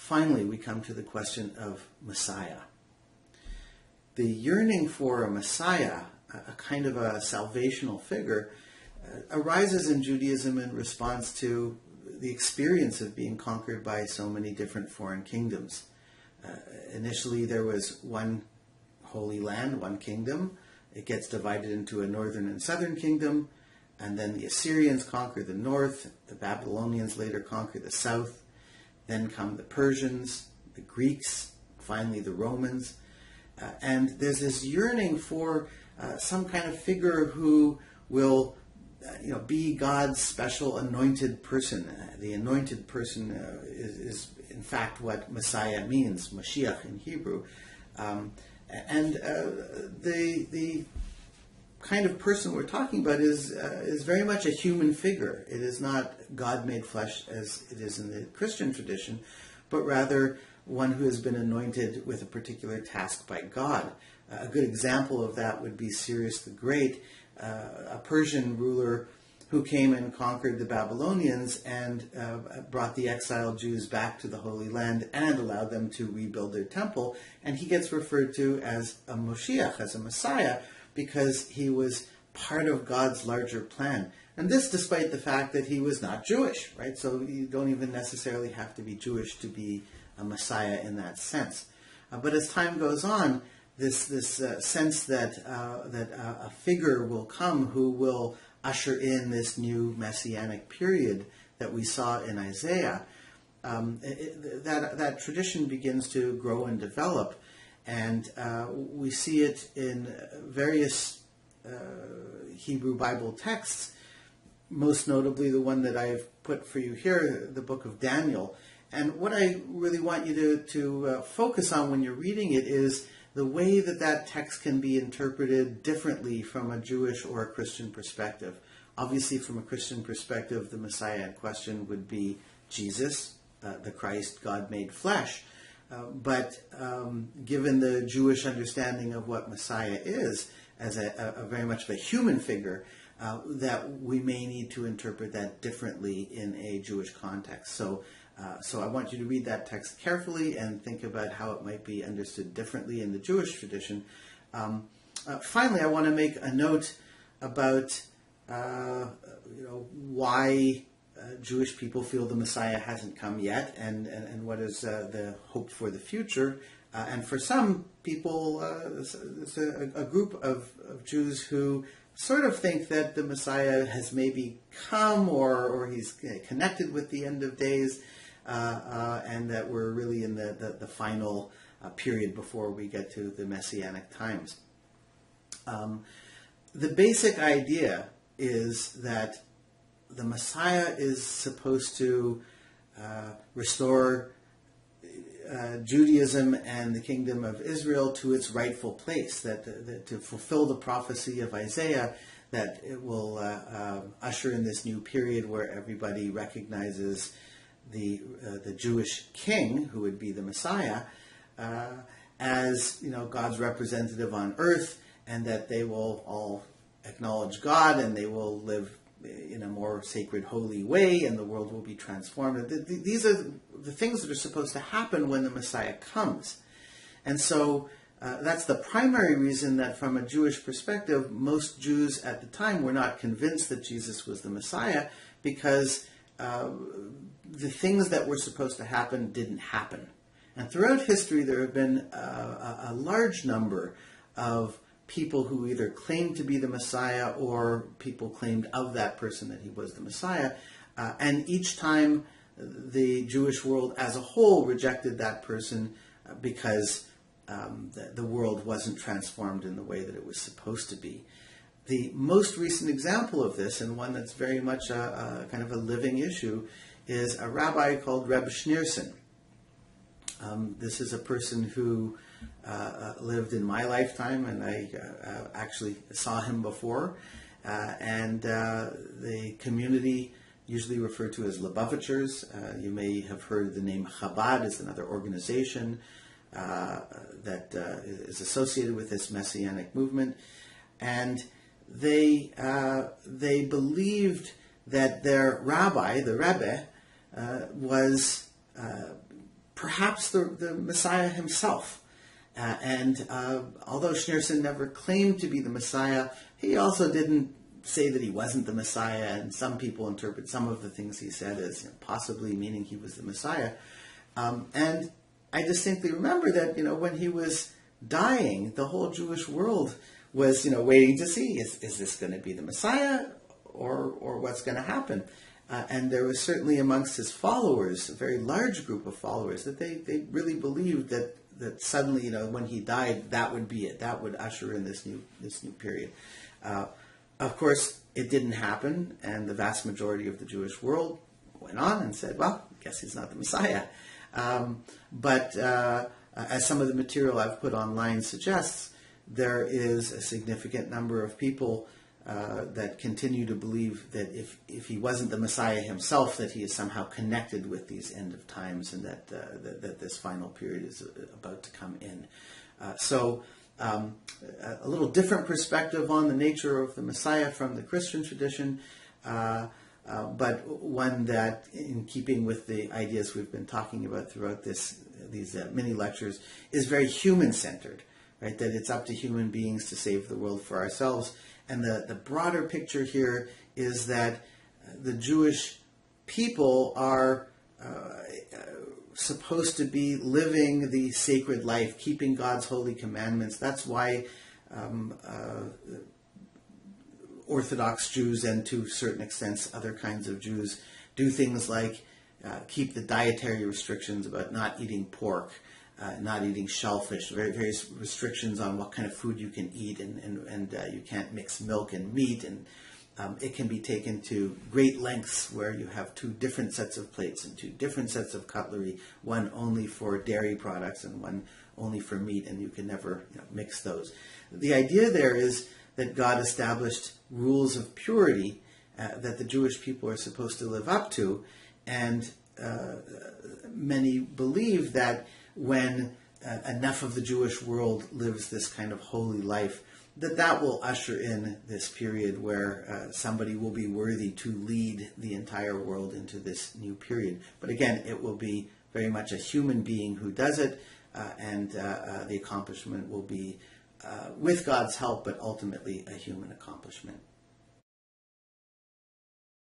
finally we come to the question of Messiah. The yearning for a Messiah, a kind of a salvational figure, arises in Judaism in response to the experience of being conquered by so many different foreign kingdoms. Initially there was one holy land, one kingdom. It gets divided into a northern and southern kingdom, and then the Assyrians conquer the north, the Babylonians later conquer the south, then come the Persians, the Greeks, finally the Romans. And there's this yearning for some kind of figure who will be God's special anointed person. The anointed person is in fact what Messiah means, Mashiach in Hebrew. The kind of person we're talking about is very much a human figure. It is not God made flesh as it is in the Christian tradition, but rather one who has been anointed with a particular task by God. A good example of that would be Cyrus the Great, a Persian ruler who came and conquered the Babylonians and brought the exiled Jews back to the Holy Land and allowed them to rebuild their temple. And he gets referred to as a Moshiach, as a Messiah, because he was part of God's larger plan. And this despite the fact that he was not Jewish, right? So you don't even necessarily have to be Jewish to be a Messiah in that sense. But as time goes on, this sense that a figure will come who will usher in this new messianic period that we saw in Isaiah, that tradition begins to grow and develop. And we see it in various Hebrew Bible texts, most notably the one that I've put for you here, the book of Daniel. And what I really want you to focus on when you're reading it is the way that text can be interpreted differently from a Jewish or a Christian perspective. Obviously, from a Christian perspective, the Messiah in question would be Jesus, the Christ, God made flesh. But given the Jewish understanding of what Messiah is, as a very much of a human figure, that we may need to interpret that differently in a Jewish context. So I want you to read that text carefully and think about how it might be understood differently in the Jewish tradition. Finally, I want to make a note about why Jewish people feel the Messiah hasn't come yet, and what is the hope for the future. And for some people, there's a group of Jews who sort of think that the Messiah has maybe come, or he's connected with the end of days, and that we're really in the final period before we get to the Messianic times. The basic idea is that the Messiah is supposed to restore Judaism and the kingdom of Israel to its rightful place, that to fulfill the prophecy of Isaiah, that it will usher in this new period where everybody recognizes the Jewish king, who would be the Messiah, as God's representative on earth, and that they will all acknowledge God and they will live in a more sacred, holy way, and the world will be transformed. These are the things that are supposed to happen when the Messiah comes. And so that's the primary reason that from a Jewish perspective, most Jews at the time were not convinced that Jesus was the Messiah, because the things that were supposed to happen didn't happen. And throughout history, there have been a large number of people who either claimed to be the Messiah, or people claimed of that person that he was the Messiah. And each time the Jewish world as a whole rejected that person because the world wasn't transformed in the way that it was supposed to be. The most recent example of this, and one that's very much a kind of a living issue, is a rabbi called Reb Schneerson. This is a person who lived in my lifetime, and I actually saw him before. And the community, usually referred to as Lubavitchers. You may have heard the name Chabad is another organization that is associated with this Messianic movement. And they believed that their rabbi, the Rebbe, was perhaps the Messiah himself. And although Schneerson never claimed to be the Messiah, he also didn't say that he wasn't the Messiah, and some people interpret some of the things he said as possibly meaning he was the Messiah. And I distinctly remember that, when he was dying, the whole Jewish world was, waiting to see, is this going to be the Messiah or what's going to happen? And there was certainly amongst his followers, a very large group of followers, that they really believed that suddenly, when he died, that would be it. That would usher in this new period. Of course, it didn't happen, and the vast majority of the Jewish world went on and said, well, I guess he's not the Messiah. But as some of the material I've put online suggests, there is a significant number of people that continue to believe that if he wasn't the Messiah himself, that he is somehow connected with these end of times, and that this final period is about to come in. So a little different perspective on the nature of the Messiah from the Christian tradition, but one that, in keeping with the ideas we've been talking about throughout these mini lectures, is very human-centered, right? That it's up to human beings to save the world for ourselves. And the broader picture here is that the Jewish people are supposed to be living the sacred life, keeping God's holy commandments. That's why Orthodox Jews, and to certain extents other kinds of Jews, do things like keep the dietary restrictions about not eating pork, not eating shellfish, various restrictions on what kind of food you can eat, and you can't mix milk and meat, and it can be taken to great lengths where you have two different sets of plates and two different sets of cutlery, one only for dairy products and one only for meat, and you can never mix those. The idea there is that God established rules of purity that the Jewish people are supposed to live up to, and many believe that when enough of the Jewish world lives this kind of holy life, that will usher in this period where somebody will be worthy to lead the entire world into this new period. But again, it will be very much a human being who does it, and the accomplishment will be with God's help, but ultimately a human accomplishment.